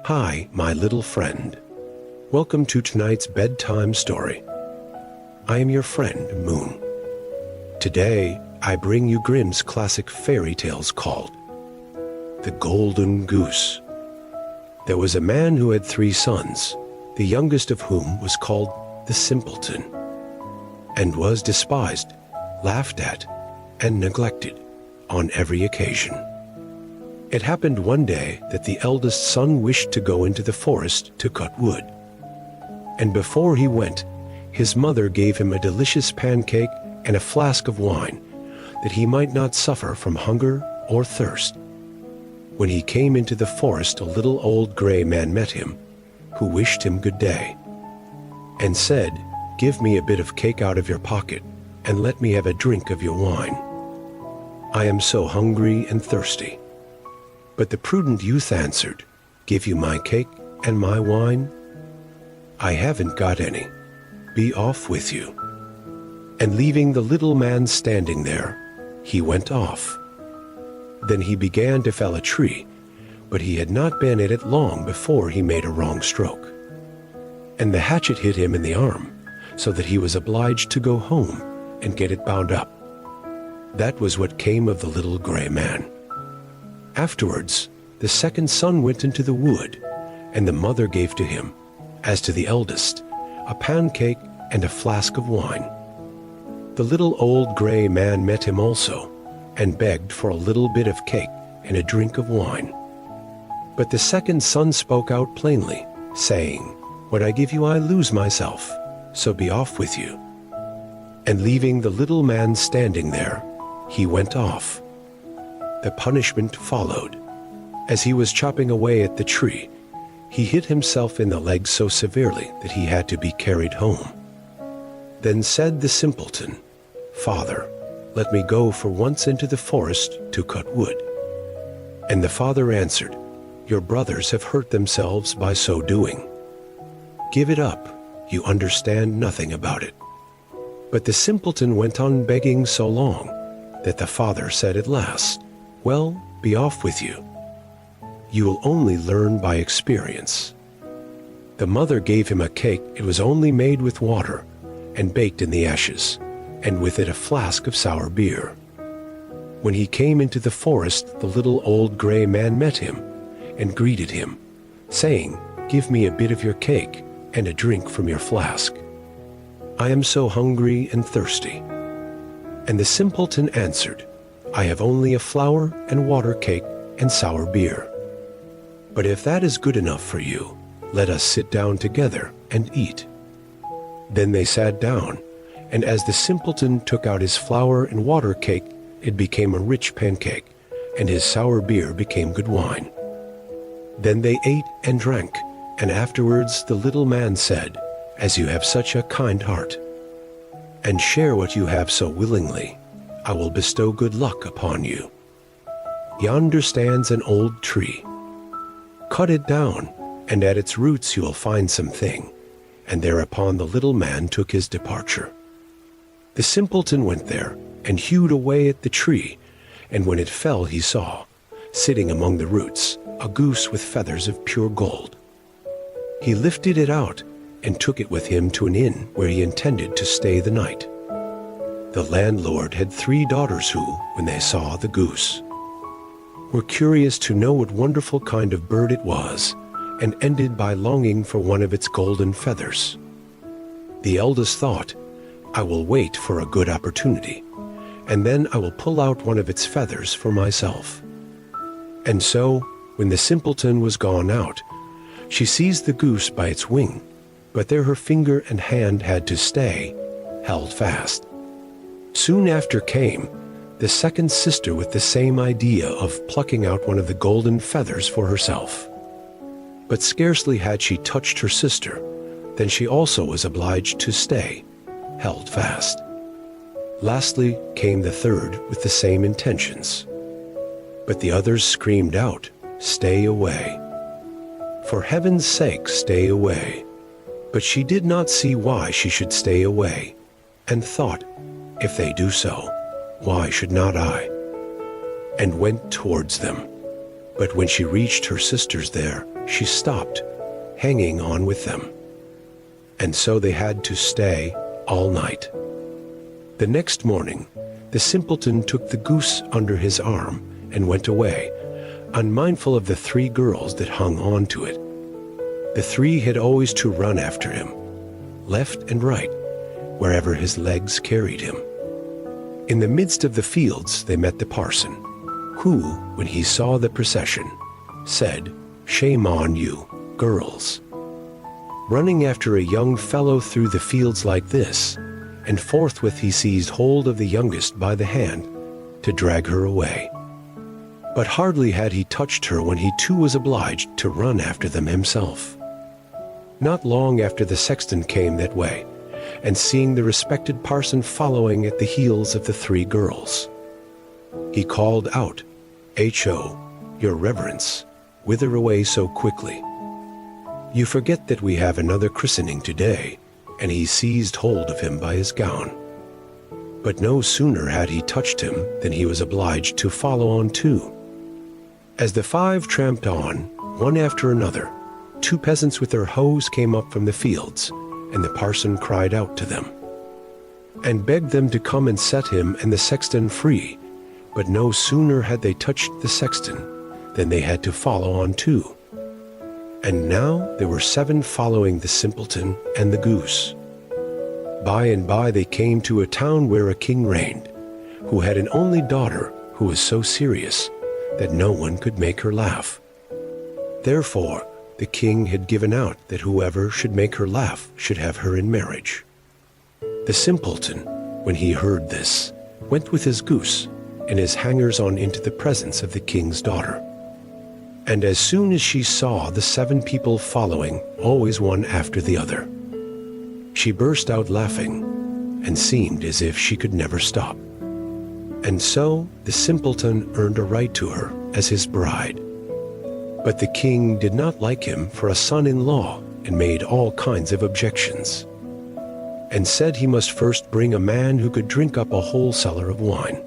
Hi, my little friend. Welcome to tonight's bedtime story. I am your friend, Moon. Today, I bring you Grimm's classic fairy tales called The Golden Goose. There was a man who had 3 sons, the youngest of whom was called the Simpleton, and was despised, laughed at, and neglected on every occasion. It happened one day that the eldest son wished to go into the forest to cut wood. And before he went, his mother gave him a delicious pancake and a flask of wine, that he might not suffer from hunger or thirst. When he came into the forest, a little old gray man met him, who wished him good day, and said, "Give me a bit of cake out of your pocket, and let me have a drink of your wine. I am so hungry and thirsty." But the prudent youth answered, "Give you my cake and my wine? I haven't got any. Be off with you." And leaving the little man standing there, he went off. Then he began to fell a tree, but he had not been at it long before he made a wrong stroke. And the hatchet hit him in the arm, so that he was obliged to go home and get it bound up. That was what came of the little gray man. Afterwards, the second son went into the wood, and the mother gave to him, as to the eldest, a pancake and a flask of wine. The little old gray man met him also, and begged for a little bit of cake and a drink of wine. But the second son spoke out plainly, saying, "What I give you I lose myself, so be off with you." And leaving the little man standing there, he went off. The punishment followed. As he was chopping away at the tree, he hit himself in the leg so severely that he had to be carried home. Then said the simpleton, "Father, let me go for once into the forest to cut wood." And the father answered, "Your brothers have hurt themselves by so doing. Give it up, you understand nothing about it." But the simpleton went on begging so long that the father said at last, "Well, be off with you. You will only learn by experience." The mother gave him a cake. It was only made with water and baked in the ashes, and with it a flask of sour beer. When he came into the forest, the little old gray man met him and greeted him, saying, "Give me a bit of your cake and a drink from your flask. I am so hungry and thirsty." And the simpleton answered, "I have only a flour and water cake and sour beer. But if that is good enough for you, let us sit down together and eat." Then they sat down, and as the simpleton took out his flour and water cake, it became a rich pancake, and his sour beer became good wine. Then they ate and drank, and afterwards the little man said, "As you have such a kind heart, and share what you have so willingly, I will bestow good luck upon you. Yonder stands an old tree. Cut it down, and at its roots you will find something." And thereupon the little man took his departure. The simpleton went there, and hewed away at the tree, and when it fell he saw, sitting among the roots, a goose with feathers of pure gold. He lifted it out, and took it with him to an inn where he intended to stay the night. The landlord had 3 daughters who, when they saw the goose, were curious to know what wonderful kind of bird it was, and ended by longing for one of its golden feathers. The eldest thought, "I will wait for a good opportunity, and then I will pull out one of its feathers for myself." And so, when the simpleton was gone out, she seized the goose by its wing, but there her finger and hand had to stay, held fast. Soon after came the second sister with the same idea of plucking out one of the golden feathers for herself. But scarcely had she touched her sister, than she also was obliged to stay, held fast. Lastly came the third with the same intentions. But the others screamed out, "Stay away! For heaven's sake, stay away!" But she did not see why she should stay away, and thought, "If they do so, why should not I?" And went towards them. But when she reached her sisters there, she stopped, hanging on with them. And so they had to stay all night. The next morning, the simpleton took the goose under his arm and went away, unmindful of the 3 girls that hung on to it. The 3 had always to run after him, left and right, wherever his legs carried him. In the midst of the fields they met the parson, who, when he saw the procession, said, "Shame on you, girls." Running after a young fellow through the fields like this, and forthwith he seized hold of the youngest by the hand to drag her away. But hardly had he touched her when he too was obliged to run after them himself. Not long after the sexton came that way, and seeing the respected parson following at the heels of the 3 girls, he called out, "Ho, your reverence, whither away so quickly? You forget that we have another christening today," and he seized hold of him by his gown. But no sooner had he touched him than he was obliged to follow on too. As the 5 tramped on, one after another, 2 peasants with their hoes came up from the fields, and the parson cried out to them, and begged them to come and set him and the sexton free. But no sooner had they touched the sexton than they had to follow on too. And now there were 7 following the simpleton and the goose. By and by they came to a town where a king reigned, who had an only daughter who was so serious that no one could make her laugh. Therefore the king had given out that whoever should make her laugh should have her in marriage. The simpleton, when he heard this, went with his goose and his hangers-on into the presence of the king's daughter. And as soon as she saw the 7 people following, always one after the other, she burst out laughing, and seemed as if she could never stop. And so the simpleton earned a right to her as his bride. But the king did not like him for a son-in-law, and made all kinds of objections, and said he must first bring a man who could drink up a whole cellar of wine.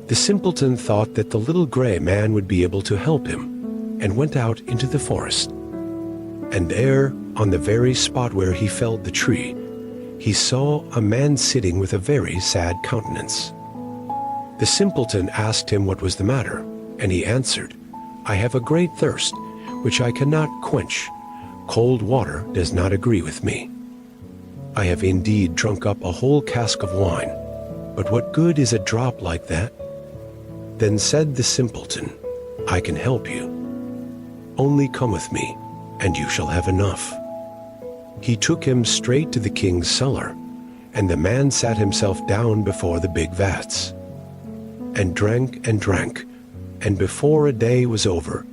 The simpleton thought that the little gray man would be able to help him, and went out into the forest. And there, on the very spot where he felled the tree, he saw a man sitting with a very sad countenance. The simpleton asked him what was the matter, and he answered, "I have a great thirst, which I cannot quench. Cold water does not agree with me. I have indeed drunk up a whole cask of wine, but what good is a drop like that?" Then said the simpleton, "I can help you. Only come with me, and you shall have enough." He took him straight to the king's cellar, and the man sat himself down before the big vats, and drank, and before a day was over,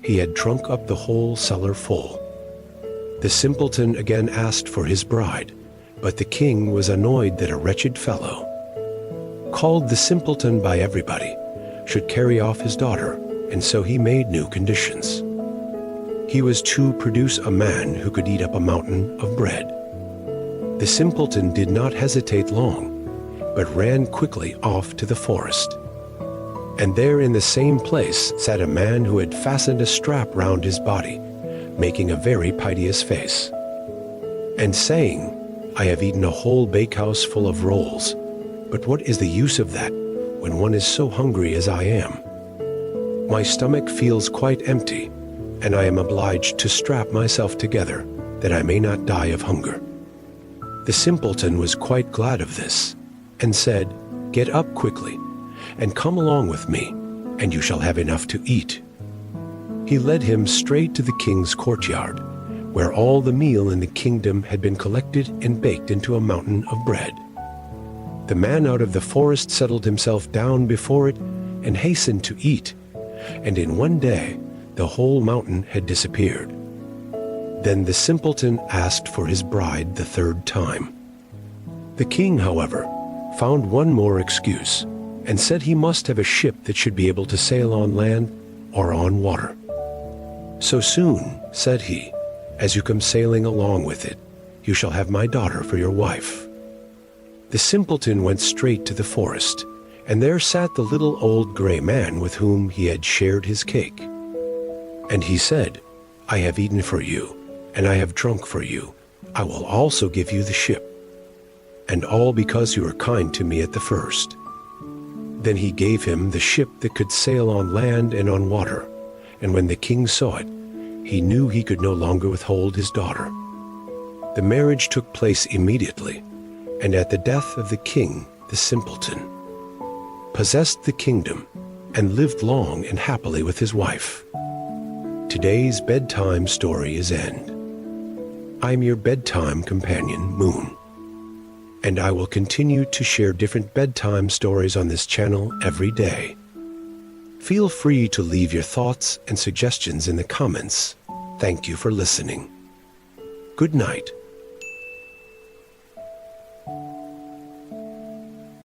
he had drunk up the whole cellar full. The simpleton again asked for his bride, but the king was annoyed that a wretched fellow, called the simpleton by everybody, should carry off his daughter, and so he made new conditions. He was to produce a man who could eat up a mountain of bread. The simpleton did not hesitate long, but ran quickly off to the forest. And there in the same place sat a man who had fastened a strap round his body, making a very piteous face, and saying, "I have eaten a whole bakehouse full of rolls, but what is the use of that when one is so hungry as I am? My stomach feels quite empty, and I am obliged to strap myself together, that I may not die of hunger." The simpleton was quite glad of this, and said, "Get up quickly, and come along with me, and you shall have enough to eat." He led him straight to the king's courtyard, where all the meal in the kingdom had been collected and baked into a mountain of bread. The man out of the forest settled himself down before it, and hastened to eat, and in one day the whole mountain had disappeared. Then the simpleton asked for his bride the 3rd time. The king, however, found one more excuse, and said he must have a ship that should be able to sail on land or on water. "So soon," said he, "as you come sailing along with it, you shall have my daughter for your wife." The simpleton went straight to the forest, and there sat the little old gray man with whom he had shared his cake. And he said, I have eaten for you, and I have drunk for you. I will also give you the ship. And all because you were kind to me at the first. Then he gave him the ship that could sail on land and on water. And when the king saw it, he knew he could no longer withhold his daughter. The marriage took place immediately, and at the death of the king, the simpleton possessed the kingdom and lived long and happily with his wife. Today's bedtime story is end. I'm your bedtime companion, Moon, and I will continue to share different bedtime stories on this channel every day. Feel free to leave your thoughts and suggestions in the comments. Thank you for listening. Good night.